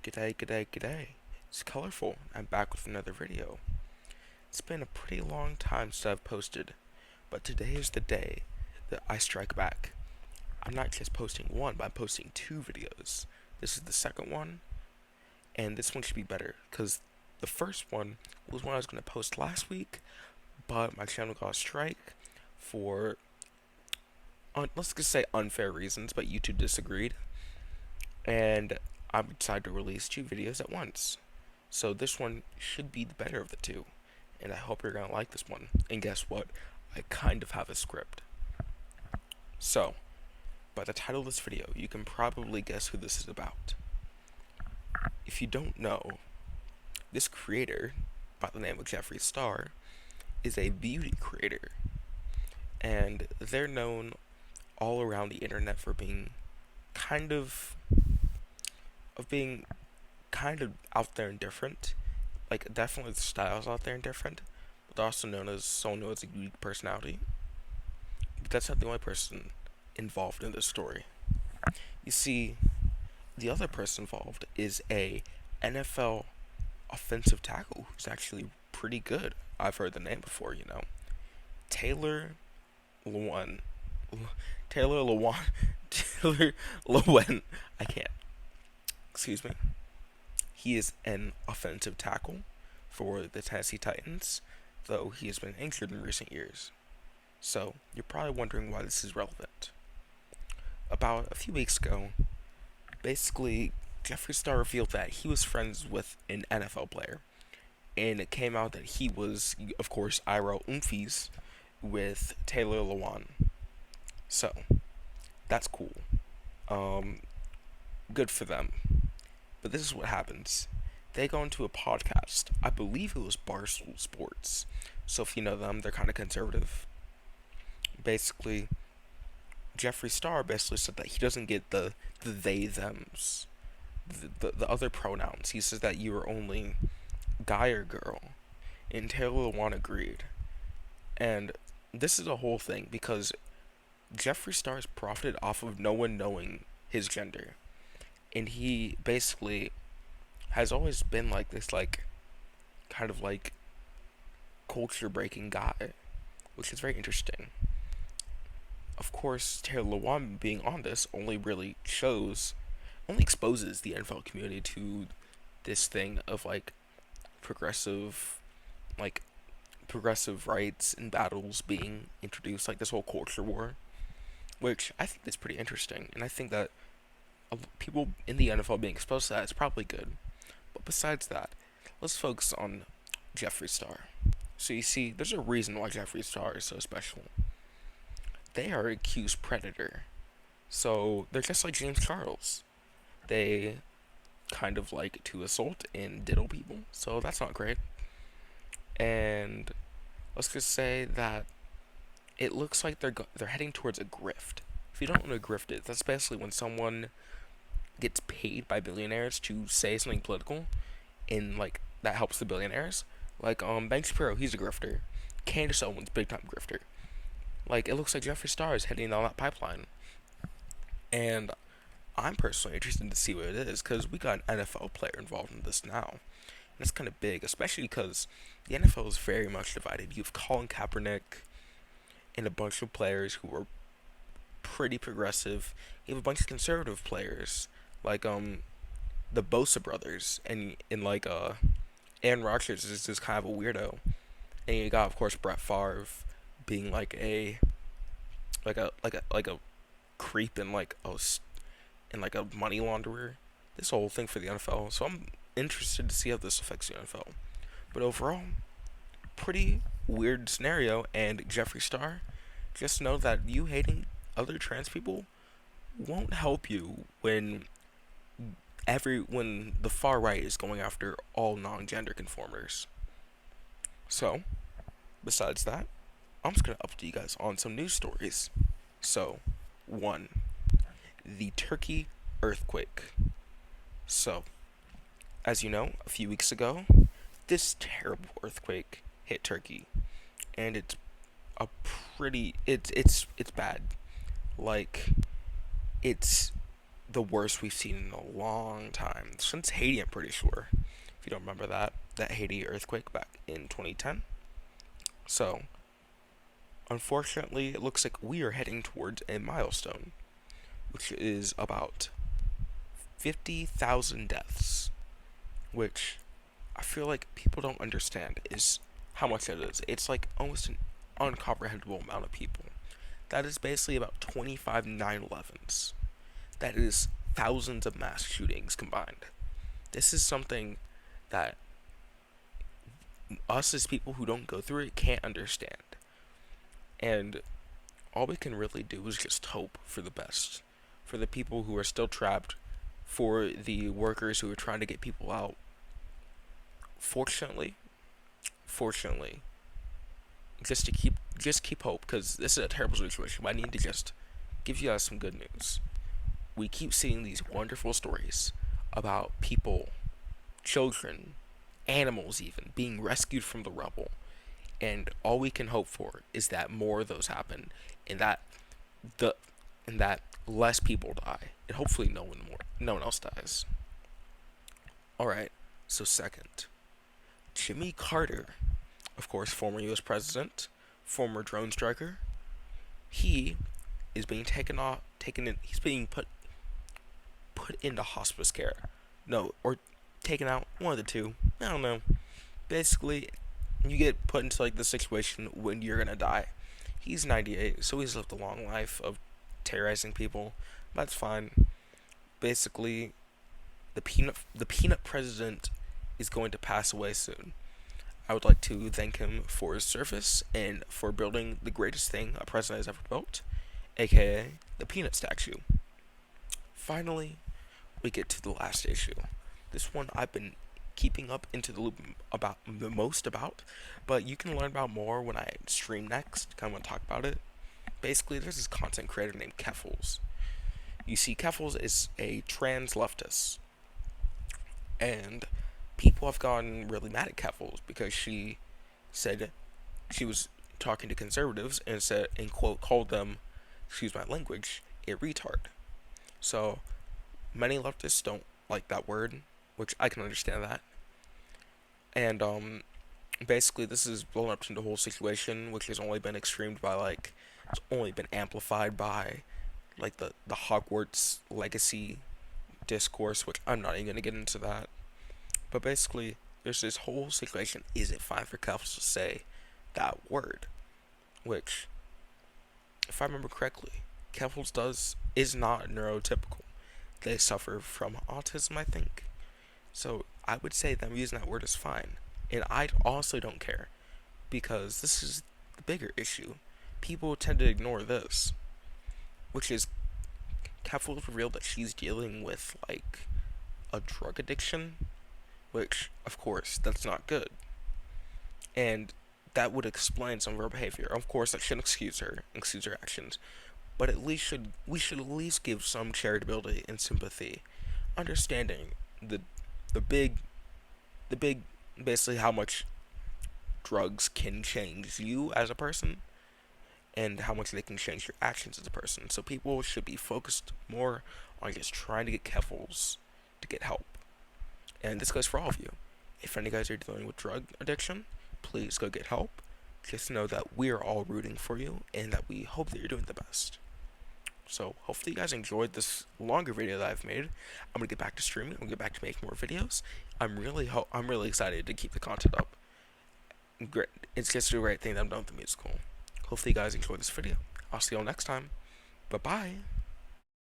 G'day, g'day, g'day. It's Colorful. I'm back with another video. It's been a pretty long time since I've posted, but today is the day that I strike back. I'm not just posting one, but I'm posting two videos. This is the second one, and this one should be better, because the first one was one I was going to post last week, but my channel got a strike for, let's just say unfair reasons, but YouTube disagreed, and I decided to release two videos at once. So this one should be the better of the two, and I hope you're gonna like this one. And guess what? I kind of have a script. So, by the title of this video, you can probably guess who this is about. If you don't know, this creator, by the name of Jeffree Star, is a beauty creator, and they're known all around the internet for being kind of being kind of out there and different. Like, definitely the style's out there and different, but also known as someone who has a unique personality. But that's not the only person involved in this story. You see, the other person involved is a NFL offensive tackle who's actually pretty good. I've heard the name before, Taylor Lewan. Taylor Lewan. Taylor Lewan. I can't. Excuse me. He is an offensive tackle for the Tennessee Titans, though he has been injured in recent years. So, you're probably wondering why this is relevant. About a few weeks ago, basically, Jeffree Star revealed that he was friends with an NFL player, and it came out that he was, of course, Ira Umphis with Taylor Lewan. So, that's cool. Um, Good for them. But this is what happens. They go into a podcast. I believe it was Barstool Sports. So if you know them, they're kind of conservative. Basically, Jeffree Star basically said that he doesn't get the they thems, the other pronouns. He says that you are only guy or girl, and Taylor Lewan agreed. And this is a whole thing because Jeffree Star's profited off of no one knowing his gender, and he basically has always been like this, like kind of like culture breaking guy, which is very interesting. Of course, Taylor Lewan being on this only exposes the NFL community to this thing of progressive, like progressive rights and battles being introduced, like this whole culture war, which I think is pretty interesting, and I think that people in the NFL being exposed to that is probably good. But besides that, let's focus on Jeffree Star. So you see, there's a reason why Jeffree Star is so special. They are accused predator. So they're just like James Charles. They kind of like to assault and diddle people. So that's not great. And let's just say that it looks like they're heading towards a grift. If you don't know what a grift is, that's basically when someone gets paid by billionaires to say something political, and like that helps the billionaires. Like Ben Shapiro, he's a grifter. Candace Owens, big time grifter. Like it looks like Jeffree Star is heading down that pipeline, and I'm personally interested to see what it is because we got an NFL player involved in this now. And that's kind of big, especially because the NFL is very much divided. You have Colin Kaepernick and a bunch of players who are pretty progressive. You have a bunch of conservative players like the Bosa brothers, and like Aaron Rodgers is just kind of a weirdo. And you got, of course, Brett Favre being like a creep and like a money launderer. This whole thing for the NFL. So I'm interested to see how this affects the NFL. But overall, pretty weird scenario. And Jeffree Star, just know that you hating other trans people won't help you when the far right is going after all non-gender conformers. So, besides that, I'm just gonna update you guys on some news stories. So, one, the Turkey earthquake. So, as you know, a few weeks ago, this terrible earthquake hit Turkey, and it's bad. Like, it's the worst we've seen in a long time. Since Haiti, I'm pretty sure. If you don't remember that Haiti earthquake back in 2010. So, unfortunately, it looks like we are heading towards a milestone, which is about 50,000 deaths, which I feel like people don't understand is how much it is. It's like almost an uncomprehendable amount of people. That is basically about 25 9/11s. That is thousands of mass shootings combined. This is something that us as people who don't go through it can't understand. And all we can really do is just hope for the best. For the people who are still trapped, for the workers who are trying to get people out. Fortunately, fortunately, just keep hope because this is a terrible situation. But I need to just give you guys some good news. We keep seeing these wonderful stories about people, children, animals even being rescued from the rubble. And all we can hope for is that more of those happen and the and that less people die. And hopefully no one else dies. Alright, so second. Jimmy Carter, of course, former US president, former drone striker, he is being he's being put into hospice care. No, or taken out, one of the two. I don't know. Basically, you get put into like the situation when you're gonna die. He's 98, so he's lived a long life of terrorizing people. That's fine. Basically, the peanut president is going to pass away soon. I would like to thank him for his service and for building the greatest thing a president has ever built, aka the peanut statue. Finally, we get to the last issue. This one I've been keeping up into the loop about the most about, but you can learn about more when I stream next. Kind of want to talk about it. Basically, there's this content creator named Keffals. You see, Keffals is a trans leftist, and people have gotten really mad at Keffals because she said she was talking to conservatives and said, and quote, called them, excuse my language, a retard. So many leftists don't like that word, which I can understand that. And basically this is blown up to the whole situation, which has only been extremed by like it's only been amplified by like the Hogwarts legacy discourse, which I'm not even gonna get into that. But basically, there's this whole situation. Is it fine for couples to say that word? Which, if I remember correctly, Keffals is not neurotypical. They suffer from autism, I think. So I would say them using that word is fine. And I also don't care because this is the bigger issue. People tend to ignore this, which is Keffals revealed that she's dealing with like a drug addiction, which of course that's not good. And that would explain some of her behavior. Of course, that shouldn't excuse her actions, but we should at least give some charitability and sympathy, understanding the the big the big basically how much drugs can change you as a person and how much they can change your actions as a person. So people should be focused more on just trying to get Keffals to get help. And this goes for all of you. If any of you guys are dealing with drug addiction, please go get help. Just know that we are all rooting for you and that we hope that you're doing the best. So hopefully you guys enjoyed this longer video that I've made. I'm gonna get back to streaming. I'm gonna get back to making more videos. I'm really excited to keep the content up. Great. It's just a great thing that I'm done with the musical. Hopefully you guys enjoyed this video. I'll see y'all next time. Bye bye.